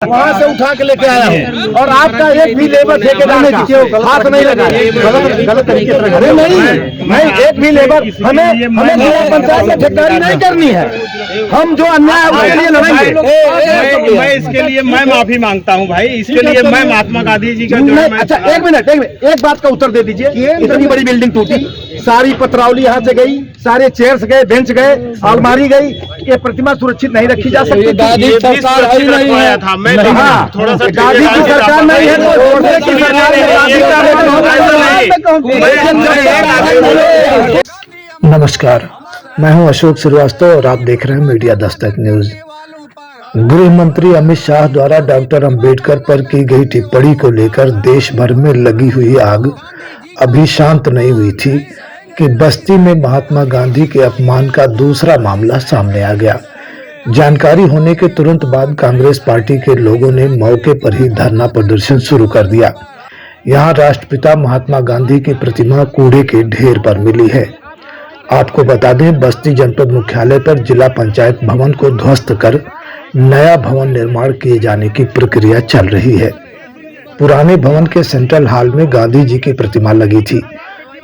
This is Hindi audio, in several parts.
वहाँ से उठा के लेके आया हूँ और आपका एक भी लेबर ठेकेदार हाथ नहीं लगा। गलत तरीके से अरे नहीं एक भी लेबर हमें जिला पंचायत में ठेकेदारी नहीं करनी है। हम जो अन्याय है उसके लिए लड़ेंगे। मैं इसके लिए मैं माफी मांगता हूँ भाई, इसके लिए मैं महात्मा गांधी जी का अच्छा एक मिनट एक बात का उत्तर दे दीजिए। इतनी बड़ी बिल्डिंग टूटी, सारी पत्रावली यहाँ से गई, सारे चेयर्स गए, बेंच गए, अलमारी गई, ये प्रतिमा सुरक्षित नहीं रखी जा सकती। गांधी सरकार ही नहीं है था, मैं थोड़ा सा गांधी की सरकार नहीं है तो नमस्कार, मैं हूं अशोक श्रीवास्तव और आप देख रहे हैं मीडिया दस्तक न्यूज। गृह मंत्री अमित शाह द्वारा डॉक्टर अंबेडकर पर की गई टिप्पणी को लेकर देश भर में लगी हुई आग अभी शांत नहीं हुई थी कि बस्ती में महात्मा गांधी के अपमान का दूसरा मामला सामने आ गया। जानकारी होने के तुरंत बाद कांग्रेस पार्टी के लोगों ने मौके पर ही धरना प्रदर्शन शुरू कर दिया। यहां राष्ट्रपिता महात्मा गांधी की प्रतिमा कूड़े के ढेर पर मिली है। आपको बता दें, बस्ती जनपद मुख्यालय पर जिला पंचायत भवन को ध्वस्त कर नया भवन निर्माण किए जाने की प्रक्रिया चल रही है। पुराने भवन के सेंट्रल हॉल में गांधी जी की प्रतिमा लगी थी।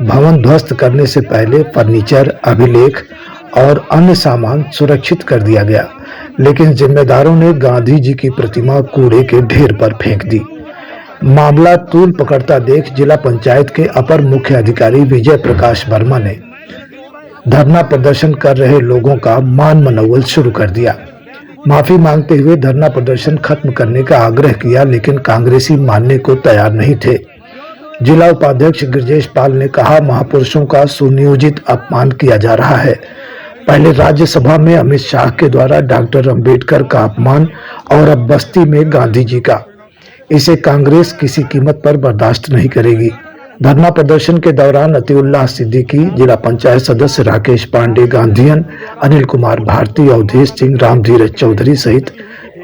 भवन ध्वस्त करने से पहले फर्नीचर, अभिलेख और अन्य सामान सुरक्षित कर दिया गया, लेकिन जिम्मेदारों ने गांधी जी की प्रतिमा कूड़े के ढेर पर फेंक दी। मामला तूल पकड़ता देख जिला पंचायत के अपर मुख्य अधिकारी विजय प्रकाश वर्मा ने धरना प्रदर्शन कर रहे लोगों का मान मनोबल शुरू कर दिया। माफी मांगते हुए धरना प्रदर्शन खत्म करने का आग्रह किया, लेकिन कांग्रेसी मानने को तैयार नहीं थे। जिला उपाध्यक्ष गिरजेश पाल ने कहा, महापुरुषों का सुनियोजित अपमान किया जा रहा है। पहले राज्यसभा में अमित शाह के द्वारा डॉक्टर अंबेडकर का अपमान और अब बस्ती में गांधी जी का। इसे कांग्रेस किसी कीमत पर बर्दाश्त नहीं करेगी। धरना प्रदर्शन के दौरान अतीउल्लाह सिद्दीकी, जिला पंचायत सदस्य राकेश पांडे, गांधीयन अनिल कुमार भारती, अवधेश सिंह, रामधीरज चौधरी सहित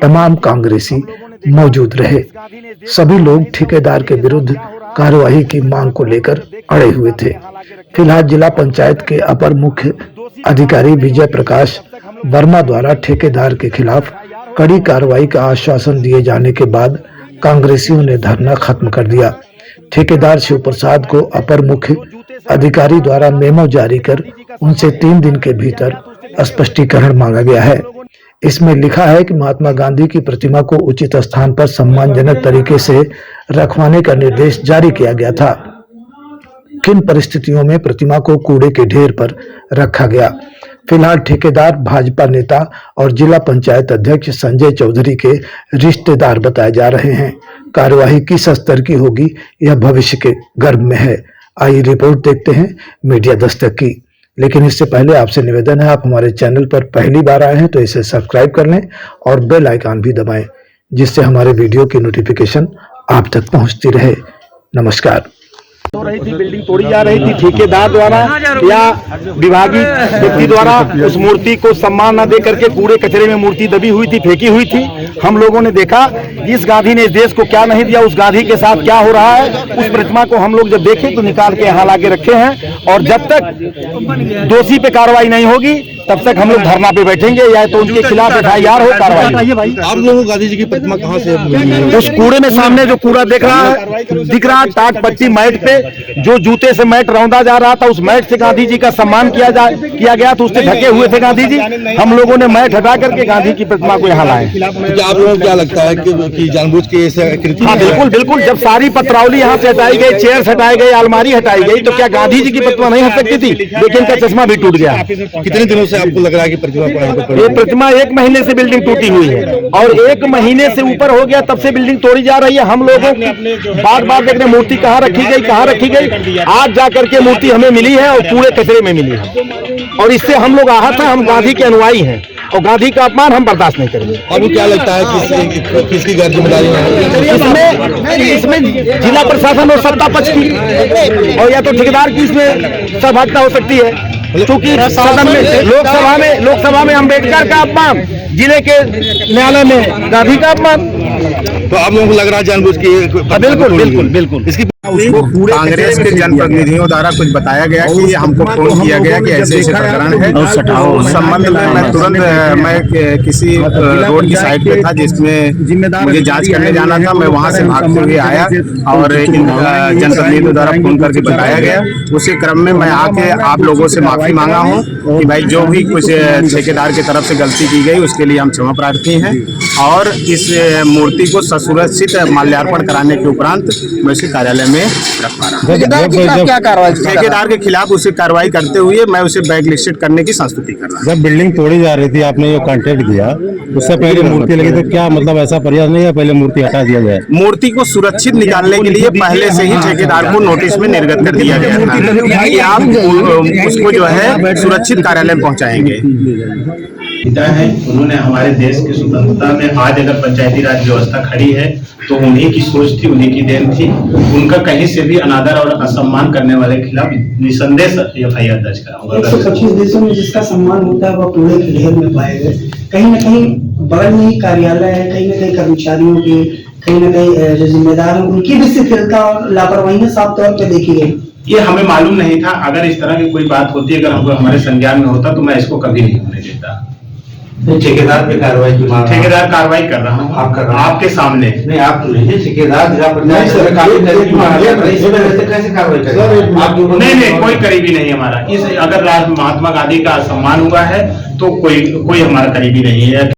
तमाम कांग्रेसी मौजूद रहे। सभी लोग ठेकेदार के विरुद्ध कार्यवाही की मांग को लेकर अड़े हुए थे। फिलहाल जिला पंचायत के अपर मुख्य अधिकारी विजय प्रकाश वर्मा द्वारा ठेकेदार के खिलाफ कड़ी कार्रवाई का आश्वासन दिए जाने के बाद कांग्रेसियों ने धरना खत्म कर दिया। ठेकेदार शिव प्रसाद को अपर मुख्य अधिकारी द्वारा मेमो जारी कर उनसे 3 दिन के भीतर स्पष्टीकरण मांगा गया है। इसमें लिखा है कि महात्मा गांधी की प्रतिमा को उचित स्थान पर सम्मानजनक तरीके से रखवाने का निर्देश जारी किया गया था। किन परिस्थितियों में प्रतिमा को कूड़े के ढेर पर रखा गया। फिलहाल ठेकेदार भाजपा नेता और जिला पंचायत अध्यक्ष संजय चौधरी के रिश्तेदार बताए जा रहे हैं। कार्यवाही किस स्तर की होगी यह भविष्य के गर्भ में है। आइए रिपोर्ट देखते हैं मीडिया दस्तक की। लेकिन इससे पहले आपसे निवेदन है, आप हमारे चैनल पर पहली बार आए हैं तो इसे सब्सक्राइब कर लें और बेल आइकन भी दबाएं, जिससे हमारे वीडियो की नोटिफिकेशन आप तक पहुंचती रहे। नमस्कार। हो रही थी, बिल्डिंग तोड़ी जा रही थी, ठेकेदार द्वारा या विभागीय व्यक्ति द्वारा उस मूर्ति को सम्मान न दे करके कूड़े कचरे में मूर्ति दबी हुई थी, फेंकी हुई थी। हम लोगों ने देखा इस गांधी ने इस देश को क्या नहीं दिया, उस गांधी के साथ क्या हो रहा है। उस प्रतिमा को हम लोग जब देखे तो निकाल के यहाँ लाके रखे हैं और जब तक दोषी पे कार्रवाई नहीं होगी तब तक हम लोग धरना पे बैठेंगे, या तो उनके खिलाफ FIR हो, कार्रवाई। आप लोगों को गांधी जी की प्रतिमा कहाँ से उस कूड़े में सामने जो कूड़ा दिख रहा टाट पट्टी मैट पे जो जूते से मैट रौंदा जा रहा था, उस मैट से गांधी जी का सम्मान किया गया तो उससे ढके हुए थे गांधी जी। हम लोगों ने मैट हटा करके गांधी की प्रतिमा को यहाँ लाए। आप लोगों को क्या लगता है कि जानबूझ के ऐसे? हाँ बिल्कुल। जब सारी पत्रावली यहाँ से हटाई गई, चेयर्स हटाई गई, अलमारी हटाई गई, तो क्या गांधी जी की प्रतिमा नहीं हट सकती थी? लेकिन का चश्मा भी टूट गया। कितने दिनों से आपको लग रहा है कि प्रतिमा ये प्रतिमा 1 महीने से बिल्डिंग टूटी हुई है और 1 महीने से ऊपर हो गया तब से बिल्डिंग तोड़ी जा रही है। हम लोगों बार देख रहे मूर्ति कहाँ रखी गई। आज जाकर के मूर्ति हमें मिली है और कूड़े कचरे में मिली है और इससे हम लोग आहत हैं। हम गांधी के अनुयायी हैं और गांधी का अपमान हम बर्दाश्त नहीं करेंगे। आपको क्या लगता है किसकी गैर जिम्मेदारी है इसमें जिला प्रशासन और सत्ता पक्ष की, और या तो ठेकेदार की इसमें सहभागिता हो सकती है, क्योंकि सदन में लोकसभा में अंबेडकर का अपमान, जिले के न्यायालय में गांधी का अपमान। तो आप लोगों को लग रहा है जानबूझ के? बिल्कुल। इसकी उसको पूरे कांग्रेस के जनप्रतिनिधियों द्वारा कुछ बताया गया कि हमको फोन किया गया कि ऐसे ऐसे प्रकरण है। उस संबंध में मैं तुरंत मैं किसी रोड की साइड पे था जिसमें मुझे जांच करने जाना था। मैं वहां से भागते हुए आया और इन जनप्रतिनिधियों द्वारा फोन करके बताया गया। उसी क्रम में मैं आके आप लोगों से माफी मांगा हूँ कि भाई जो भी कुछ ठेकेदार की तरफ से गलती की गई उसके लिए हम क्षमा प्रार्थी हैं और इस मूर्ति को ससुरक्षित माल्यार्पण कराने के उपरांत मैं उसे कार्यालय में रख पा रहा हूँ। ठेकेदार के खिलाफ उसे कार्रवाई करते हुए मैं उसे बैक लिस्टेड करने की संस्तुति कर रहा हूँ। जब बिल्डिंग तोड़ी जा रही थी आपने जो कॉन्ट्रैक्ट दिया उससे पहले मूर्ति लगी तो क्या मतलब ऐसा प्रयास नहीं है पहले मूर्ति हटा दिया जाए? मूर्ति को सुरक्षित निकालने के लिए पहले से ही ठेकेदार को नोटिस में निर्गत कर दिया गया था कि आप उसको जो है सुरक्षित कार्यालय में पहुंचाएंगे। पिता है, उन्होंने हमारे देश की स्वतंत्रता में आज अगर पंचायती राज व्यवस्था खड़ी है तो उन्हीं की सोच थी, उन्हीं की देन थी। उनका कहीं से भी अनादर और असम्मान करने वाले के खिलाफ निसंदेह FIR दर्ज कराऊंगा। 125 देशों में जिसका सम्मान होता है वह कूड़े के ढेर में पाए गए। कहीं न कहीं बगल में ही कार्यालय है, कहीं न कहीं कर्मचारियों की, कहीं न कहीं जो जिम्मेदार है उनकी भी शिथिलता और लापरवाही साफ तौर पर देखी गई। ये हमें मालूम नहीं था। अगर इस तरह की कोई बात होती अगर हमको हमारे संज्ञान में होता तो मैं इसको कभी नहीं होने देता। ठेकेदार पे कार्रवाई की मांग, ठेकेदार कार्रवाई कर रहा हूँ आप कर रहे हैं आपके सामने। नहीं आप तो नहीं, ठेकेदार जिला पंचायत कैसे कार्रवाई करें? नहीं कोई करीबी नहीं हमारा। इस अगर महात्मा गांधी का सम्मान हुआ है तो कोई हमारा करीबी नहीं है।